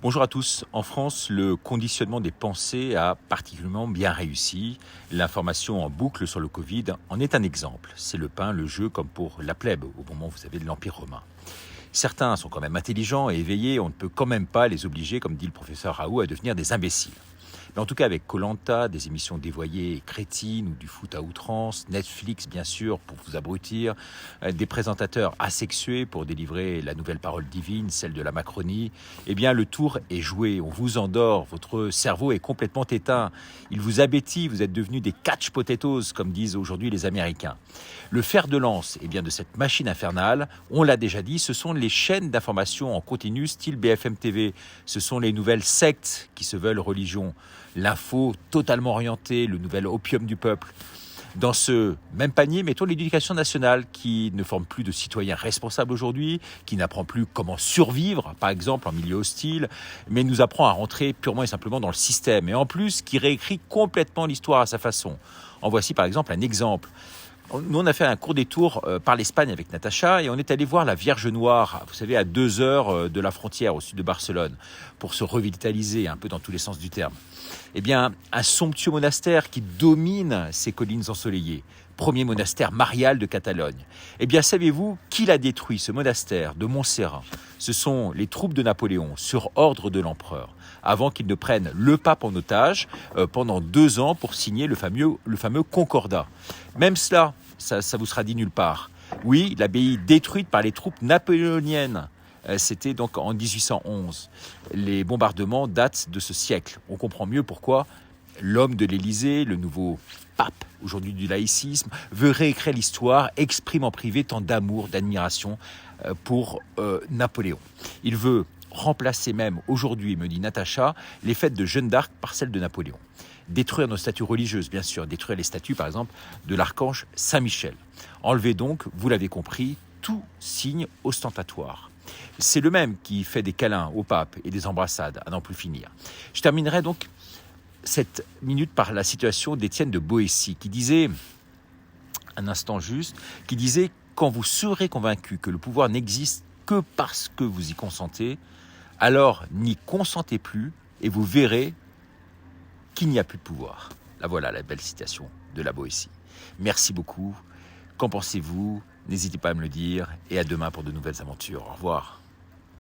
Bonjour à tous. En France, le conditionnement des pensées a particulièrement bien réussi. L'information en boucle sur le Covid en est un exemple. C'est le pain, le jeu, comme pour la plèbe, au moment où vous avez de l'Empire romain. Certains sont quand même intelligents et éveillés, on ne peut quand même pas les obliger, comme dit le professeur Raoult, à devenir des imbéciles. Mais en tout cas, avec koh des émissions dévoyées et crétines ou du foot à outrance, Netflix, bien sûr, pour vous abrutir, des présentateurs asexués pour délivrer la nouvelle parole divine, celle de la Macronie, eh bien, le tour est joué. On vous endort, votre cerveau est complètement éteint. Il vous abétit, vous êtes devenus des catch potatoes, comme disent aujourd'hui les Américains. Le fer de lance de cette machine infernale, on l'a déjà dit, ce sont les chaînes d'information en continu style BFM TV. Ce sont les nouvelles sectes qui se veulent religion. L'info totalement orientée, le nouvel opium du peuple. Dans ce même panier, mettons l'éducation nationale qui ne forme plus de citoyens responsables aujourd'hui, qui n'apprend plus comment survivre, par exemple en milieu hostile, mais nous apprend à rentrer purement et simplement dans le système. Et en plus, qui réécrit complètement l'histoire à sa façon. En voici par exemple un exemple. Nous, on a fait un court détour par l'Espagne avec Natacha et on est allé voir la Vierge Noire, vous savez, à 2 heures de la frontière au sud de Barcelone, pour se revitaliser un peu dans tous les sens du terme. Eh bien, un somptueux monastère qui domine ces collines ensoleillées. Premier monastère marial de Catalogne. Eh bien, savez-vous qui l'a détruit, ce monastère de Montserrat? Ce sont les troupes de Napoléon, sur ordre de l'empereur, avant qu'il ne prenne le pape en otage pendant 2 ans pour signer le fameux Concordat. Même cela, ça vous sera dit nulle part. Oui, l'abbaye détruite par les troupes napoléoniennes. C'était donc en 1811. Les bombardements datent de ce siècle. On comprend mieux pourquoi l'homme de l'Élysée, le nouveau pape, aujourd'hui du laïcisme, veut réécrire l'histoire, exprime en privé tant d'amour, d'admiration pour Napoléon. Il veut remplacer même aujourd'hui, me dit Natacha, les fêtes de Jeanne d'Arc par celles de Napoléon. Détruire nos statues religieuses, bien sûr, détruire les statues, par exemple, de l'archange Saint-Michel. Enlever donc, vous l'avez compris, tout signe ostentatoire. C'est le même qui fait des câlins au pape et des embrassades, à n'en plus finir. Je terminerai donc cette minute par la situation d'Étienne de Boétie, qui disait, un instant juste, qui disait « Quand vous serez convaincu que le pouvoir n'existe que parce que vous y consentez, alors n'y consentez plus et vous verrez qu'il n'y a plus de pouvoir. » Là voilà la belle citation de la Boétie. Merci beaucoup. Qu'en pensez-vous? N'hésitez pas à me le dire et à demain pour de nouvelles aventures. Au revoir.